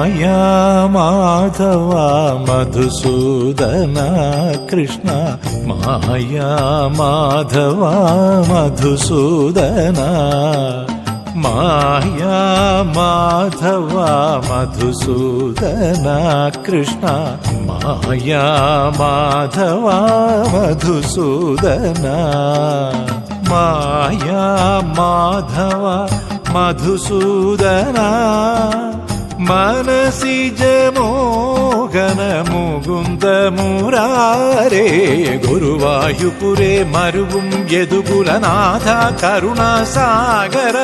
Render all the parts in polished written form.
മായാ മാധവ മധുസൂദന കൃഷ്ണ മായാ മാധവ മധുസൂദന മായാ മാധവ മധുസൂദന കൃഷ്ണ മായാ മാധവ മധുസൂദന മായാ മാധവ മധുസൂദന മനസിജ മോഹന മുകുന്ദ മുരാരേ ഗുരുവായൂപുരേ മരുവും യദുകുലനാഥ കരുണാസാഗര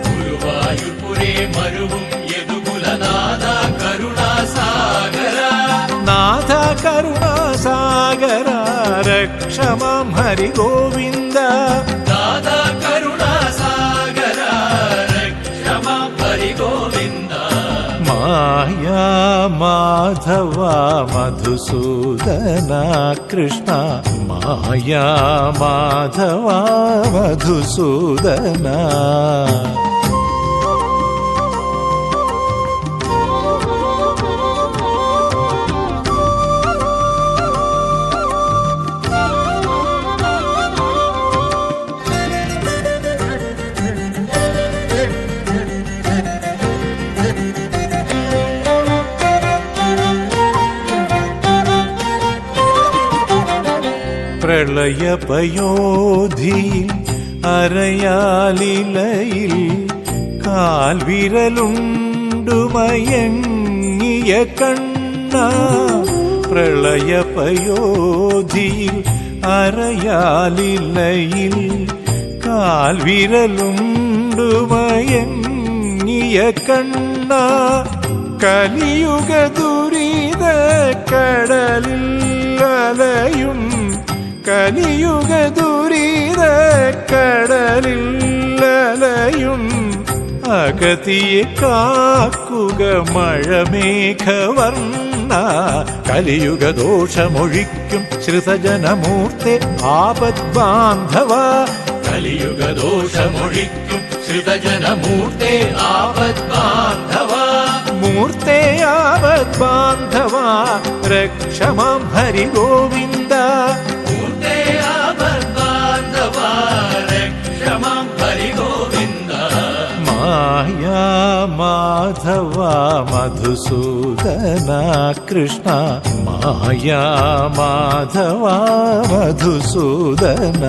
ഗുരുവായൂപുരേ മരുവും യദുകുലനാഥ കരുണാസാഗര നാഥ കരുണാസാഗര രക്ഷമാം ഹരി ഗോവിന്ദ നാഥ കരുണാസാഗര രക്ഷമാം ഹരി ഗോവിന്ദ മായാ മാധവ മധുസൂദന കൃഷ്ണ മായാ മാധവ മധുസൂദന പ്രളയപയോധിയിൽ അരയാലിലയിൽ കാൽവിരലുണ്ടുമയങ്ങിയ കണ്ണ പ്രളയപയോധിയിൽ അരയാലിലയിൽ കാൽവിരലുണ്ടുമയങ്ങിയ കണ്ണ കലിയുഗ ദുരിത കടലിൽ അലയും കലിയുഗ ദുരിത കടലിൽ അലയും അഗതിയെ കാക്കുക മഴമേഘവർണ്ണ കലിയുഗ ദോഷമൊഴിക്കും ശ്രുതജനമൂർത്തെ ആപദ്ബാന്ധവ കലിയുഗ ദോഷമൊഴിക്കും ശ്രുതജനമൂർത്തെ ആപദ്ബാന്ധവ മൂർത്തെ ആപദ്ബാന്ധവ രക്ഷമാം ഹരി ഗോവിന്ദ മൂർത്തെ ആപദ്ബാന്ധവ രക്ഷമാം ഹരി ഗോവിന്ദ മായാ മാധവ മധുസൂദന കൃഷ്ണ മായാ മാധവ മധുസൂദന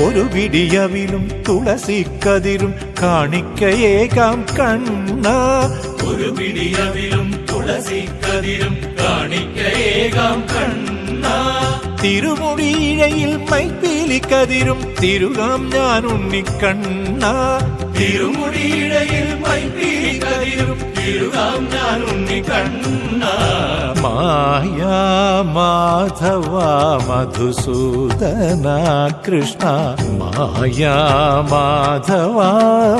ഒരു പിടിയവിലും തുളസിക്കതിരും കാണിക്കയേകാം കണ്ണ ഒരു പിടിയവിലും തുളസിക്കതിരും കാണിക്കയേകാം കണ്ണ തിരുമുടിയിഴയിൽ മൈപ്പീലിക്കതിരും തിരുകാം ഞാൻ ഉണ്ണിക്കണ്ണ തിരുമുടിയിഴയിൽ മൈപ്പീലിക്കതിരും തിരുകാം ഞാൻ ഉണ്ണിക്കണ്ണ മായാ മാധവ മധുസൂദന കൃഷ്ണ മായാ മാധവ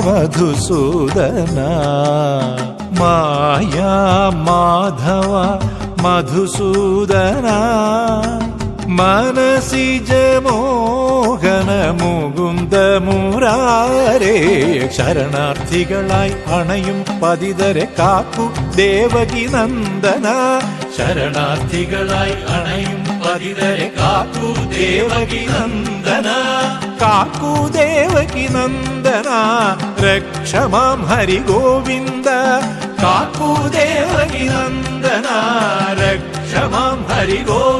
മധുസൂദന മായാ മാധവ മധുസൂദന മനസിജ മോഹന മുകുന്ദ മുരാരേ ശരണാർത്ഥികളായി അണയും പതിതരെ കാക്കു ദേവകി നന്ദന ശരണാർത്ഥികളായി അണയും പതിതരെ കാക്കൂ ദേവകി നന്ദന കാക്കു ദേവകി നന്ദന രക്ഷമാം ഹരി ഗോവിന്ദ കാക്കൂ ദേവകി നന്ദന രക്ഷമാം ഹരി ഗോവിന്ദ